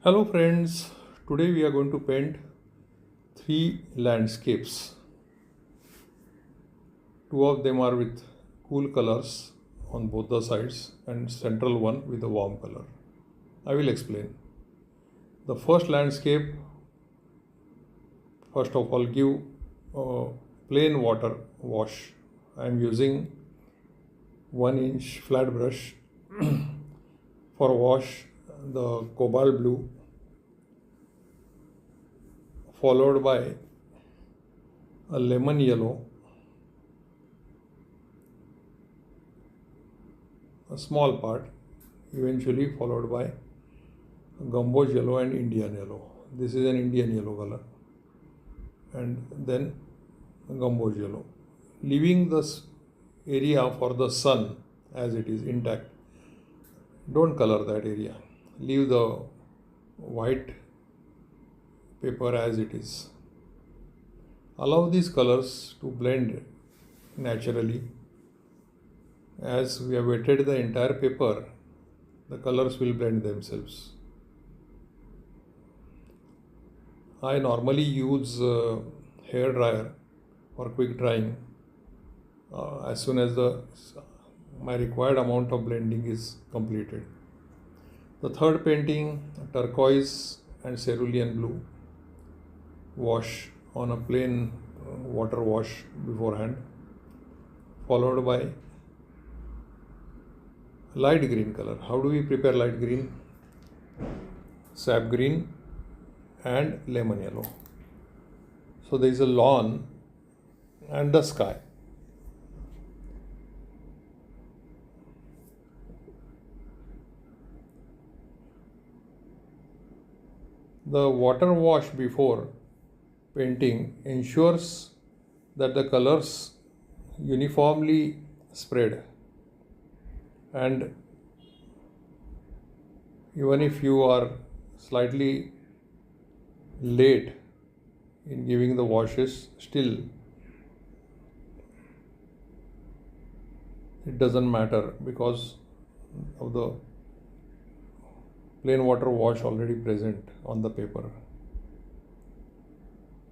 Hello friends, today we are going to paint three landscapes. Two of them are with cool colors on both the sides and central one with a warm color. I will explain. The first landscape, first of all, give a plain water wash. I am using 1-inch flat brush for wash the cobalt blue, followed by a lemon yellow, a small part, eventually followed by gumbo yellow and Indian yellow. This is an Indian yellow color, and then gumbo yellow, leaving this area for the sun as it is intact. Don't color that area, leave the white paper as it is. Allow these colors to blend naturally. As we have wetted the entire paper, the colors will blend themselves. I normally use hair dryer for quick drying as soon as my required amount of blending is completed. The third painting, turquoise and cerulean blue, wash on a plain water wash beforehand, followed by light green color. How do we prepare light green? Sap green and lemon yellow. So there is a lawn and the sky. The water wash before painting ensures that the colors uniformly spread, and even if you are slightly late in giving the washes, still it doesn't matter because of the plain water wash already present on the paper.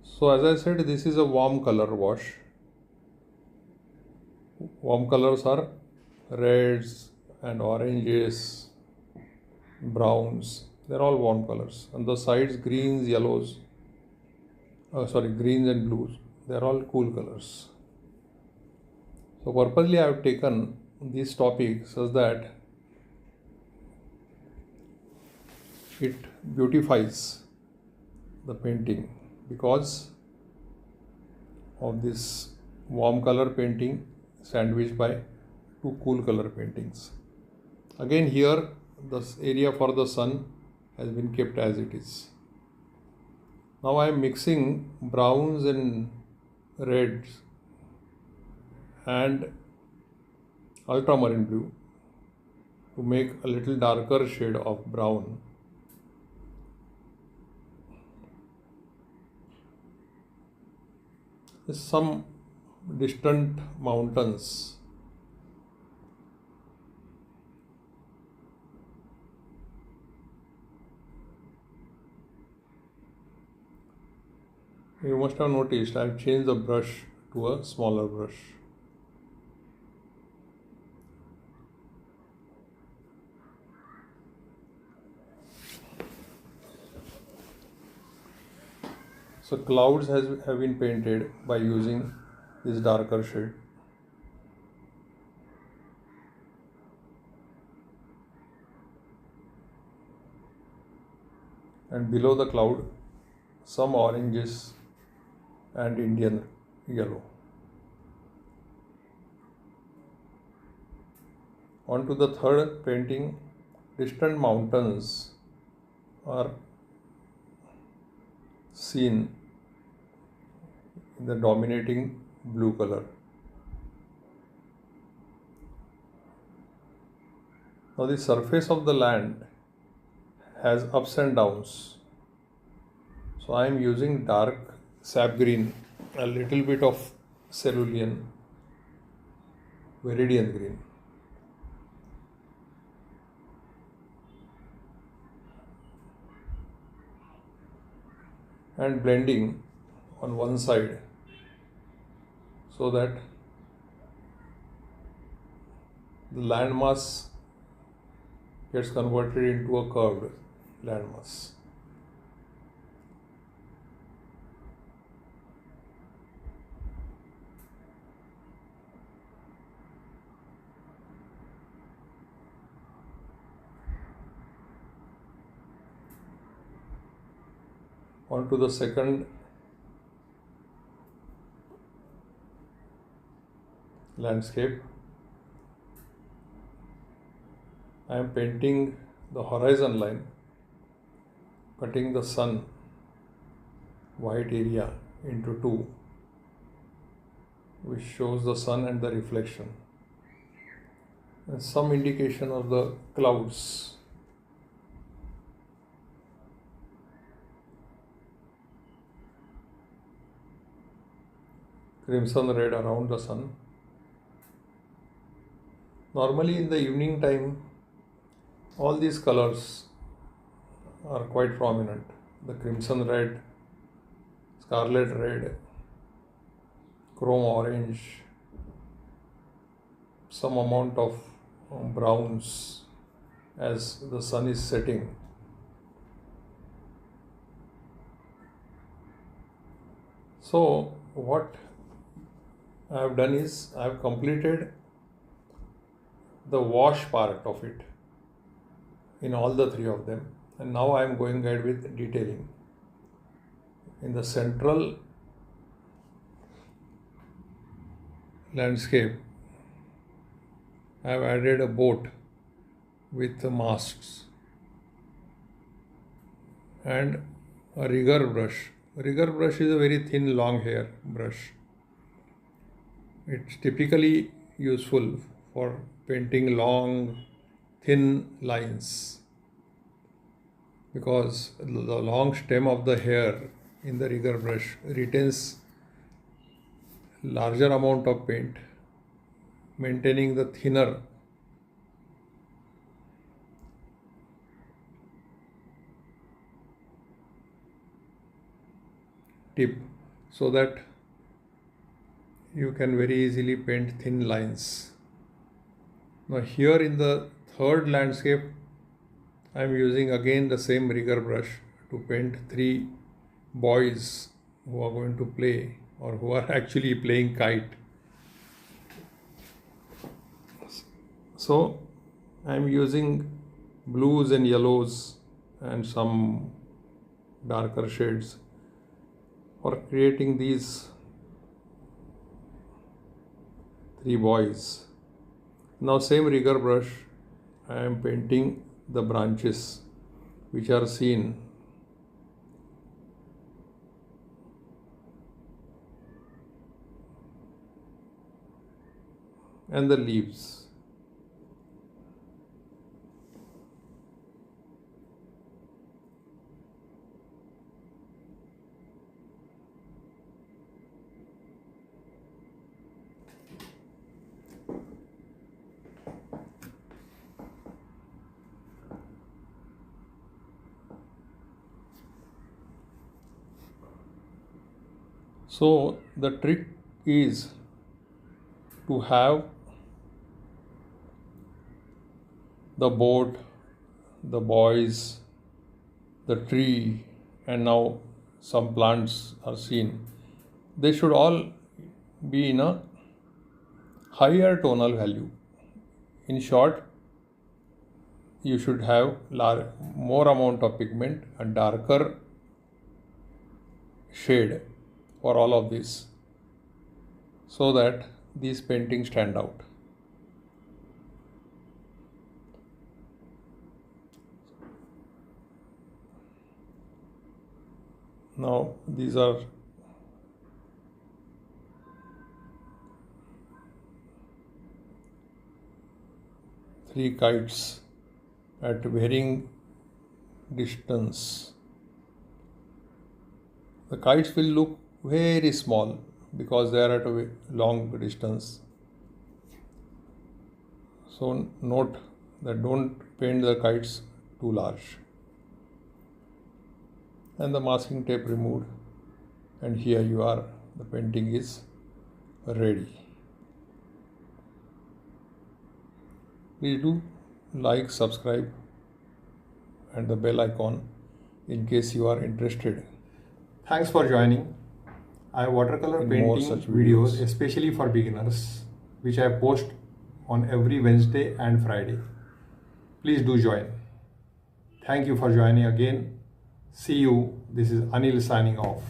So as I said, this is a warm color wash. Warm colors are reds and oranges, browns. They're all warm colors. On the sides, greens, yellows, greens and blues. They're all cool colors. So purposely I have taken these topics such that it beautifies the painting because of this warm color painting sandwiched by two cool color paintings. Again here this area for the sun has been kept as it is. Now I am mixing browns and reds and ultramarine blue to make a little darker shade of brown. Some distant mountains. You must have noticed I have changed the brush to a smaller brush. So clouds have been painted by using this darker shade. And below the cloud, some oranges and Indian yellow. On to the third painting, distant mountains are seen in the dominating blue color. Now the surface of the land has ups and downs. So I am using dark sap green, a little bit of cerulean, viridian green. and blending on one side so that the landmass gets converted into a curved landmass. On to the second landscape. I am painting the horizon line, cutting the sun white area into two, which shows the sun and the reflection, and some indication of the clouds. Crimson red around the sun. Normally in the evening time, all these colors are quite prominent. The crimson red, scarlet red, chrome orange, some amount of browns as the sun is setting. So what I have done is I have completed the wash part of it in all the three of them, and now I am going ahead with detailing. In the central landscape, I have added a boat with the masts and a rigger brush. Rigger brush is a very thin long hair brush. It's typically useful for painting long, thin lines because the long stem of the hair in the rigger brush retains larger amount of paint, maintaining the thinner tip so that you can very easily paint thin lines. Now here in the third landscape, I am using again the same rigger brush to paint three boys who are going to play or who are actually playing kite. So I am using blues and yellows and some darker shades for creating these three boys. Now same rigger brush, I am painting the branches which are seen and the leaves. So the trick is to have the boat, the boys, the tree, and now some plants are seen. They should all be in a higher tonal value. In short, you should have more amount of pigment, a darker shade for all of this so that these paintings stand out. Now these are three kites at varying distance. The kites will look very small because they are at a long distance. So note that don't paint the kites too large. and the masking tape removed, and here you are, the painting is ready. Please do like, subscribe and the bell icon in case you are interested. Thanks for joining. I have watercolor In painting more such videos videos. especially for beginners, which I post on every Wednesday and Friday. Please do join. Thank you for joining again. See you. This is Anil signing off.